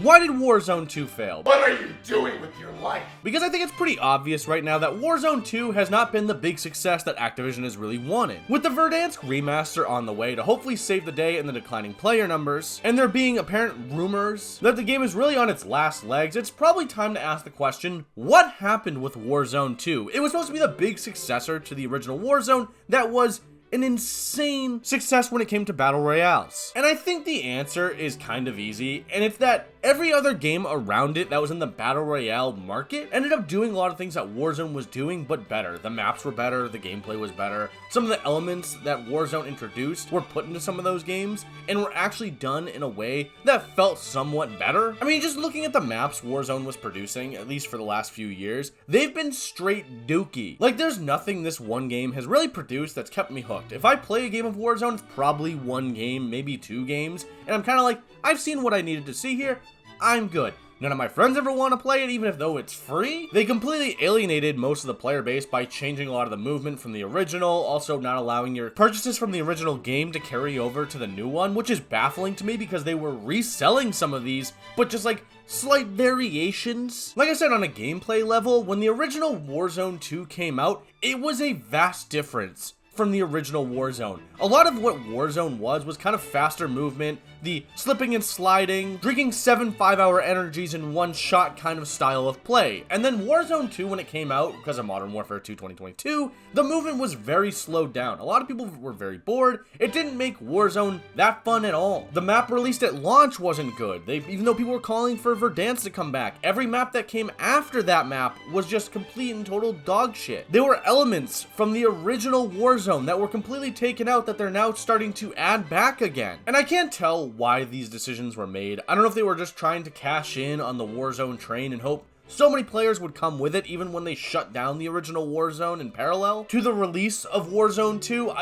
Why did Warzone 2 fail? What are you doing with your life? Because I think it's pretty obvious right now that Warzone 2 has not been the big success that Activision has really wanted. With the Verdansk remaster on the way to hopefully save the day in the declining player numbers, and there being apparent rumors that the game is really on its last legs, it's probably time to ask the question, what happened with Warzone 2? It was supposed to be the big successor to the original Warzone that was an insane success when it came to battle royales. And I think the answer is kind of easy, and it's that every other game around it that was in the battle royale market ended up doing a lot of things that Warzone was doing, but better. The maps were better, the gameplay was better. Some of the elements that Warzone introduced were put into some of those games and were actually done in a way that felt somewhat better. I mean, just looking at the maps Warzone was producing, at least for the last few years, they've been straight dookie. Like, there's nothing this one game has really produced that's kept me hooked. If I play a game of Warzone, it's probably one game, maybe two games, and I'm kind of like, I've seen what I needed to see here, I'm good. None of my friends ever want to play it, even if though it's free. They completely alienated most of the player base by changing a lot of the movement from the original, also not allowing your purchases from the original game to carry over to the new one, which is baffling to me because they were reselling some of these, but just like slight variations. Like I said, on a gameplay level, when the original Warzone 2 came out, it was a vast difference from the original Warzone. A lot of what Warzone was kind of faster movement, the slipping and sliding, drinking 7 5-hour energies in one shot kind of style of play. And then Warzone 2, when it came out, because of Modern Warfare 2 2022, the movement was very slowed down. A lot of people were very bored. It didn't make Warzone that fun at all. The map released at launch wasn't good. Even though people were calling for Verdansk to come back, every map that came after that map was just complete and total dog shit. There were elements from the original Warzone that were completely taken out that they're now starting to add back again. And I can't tell why these decisions were made. I don't know if they were just trying to cash in on the Warzone train and hope so many players would come with it even when they shut down the original Warzone in parallel to the release of Warzone 2.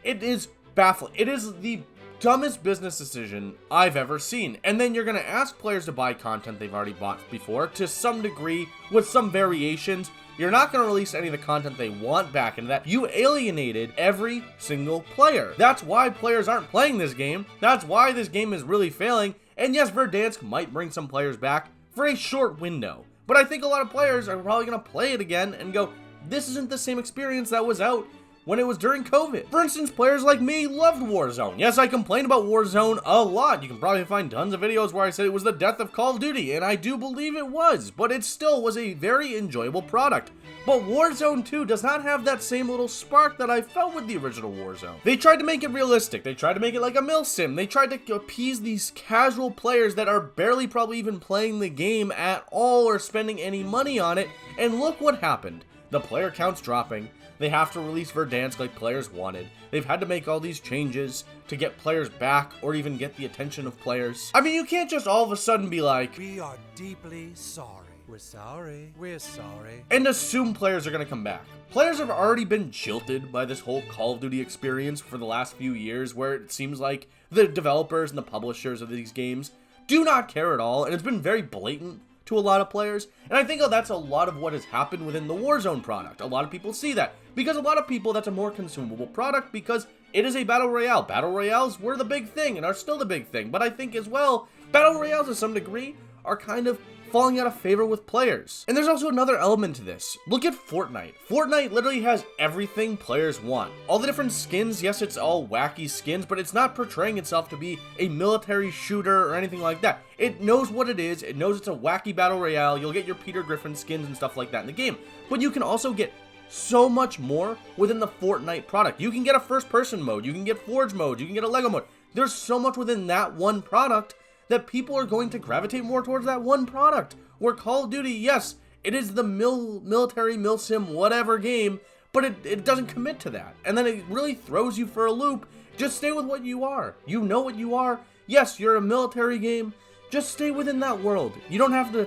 It is baffling. It is the dumbest business decision I've ever seen. And then you're gonna ask players to buy content they've already bought before to some degree with some variations. You're not going to release any of the content they want back into that. You alienated every single player. That's why players aren't playing this game. That's why this game is really failing. And yes, Verdansk might bring some players back for a short window. But I think a lot of players are probably going to play it again and go, this isn't the same experience that was out when it was during COVID. For instance, players like me loved Warzone. Yes, I complained about Warzone a lot. You can probably find tons of videos where I said it was the death of Call of Duty, and I do believe it was, but it still was a very enjoyable product. But Warzone 2 does not have that same little spark that I felt with the original Warzone. They tried to make it realistic. They tried to make it like a mill sim. They tried to appease these casual players that are barely probably even playing the game at all or spending any money on it, and look what happened. The player count's dropping. They have to release Verdansk like players wanted. They've had to make all these changes to get players back or even get the attention of players. I mean, you can't just all of a sudden be like, we are deeply sorry. We're sorry. We're sorry. And assume players are going to come back. Players have already been jilted by this whole Call of Duty experience for the last few years, where it seems like the developers and the publishers of these games do not care at all, and it's been very blatant to a lot of players. And I think that's a lot of what has happened within the Warzone product. A lot of people see that because a lot of people, that's a more consumable product because it is a battle royale. Battle royales were the big thing and are still the big thing. But I think as well, battle royales to some degree are kind of falling out of favor with players. And there's also another element to this. Look at Fortnite. Fortnite literally has everything players want. All the different skins, yes, it's all wacky skins, but it's not portraying itself to be a military shooter or anything like that. It knows what it is. It knows it's a wacky battle royale. You'll get your Peter Griffin skins and stuff like that in the game. But you can also get so much more within the Fortnite product. You can get a first-person mode. You can get Forge mode. You can get a Lego mode. There's so much within that one product that people are going to gravitate more towards that one product. Where Call of Duty, yes, it is the military, mil sim, whatever game, but it doesn't commit to that. And then it really throws you for a loop. Just stay with what you are. You know what you are. Yes, you're a military game. Just stay within that world. You don't have to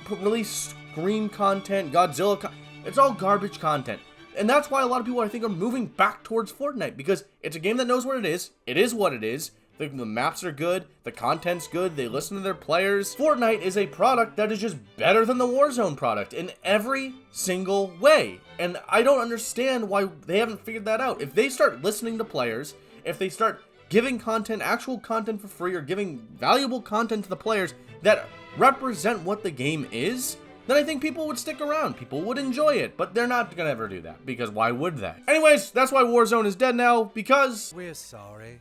release Scream content, Godzilla it's all garbage content. And that's why a lot of people, I think, are moving back towards Fortnite, because it's a game that knows what it is what it is. The maps are good, the content's good, they listen to their players. Fortnite is a product that is just better than the Warzone product in every single way. And I don't understand why they haven't figured that out. If they start listening to players, if they start giving content, actual content for free, or giving valuable content to the players that represent what the game is, then I think people would stick around, people would enjoy it, but they're not gonna ever do that, because why would they? Anyways, that's why Warzone is dead now, because We're sorry.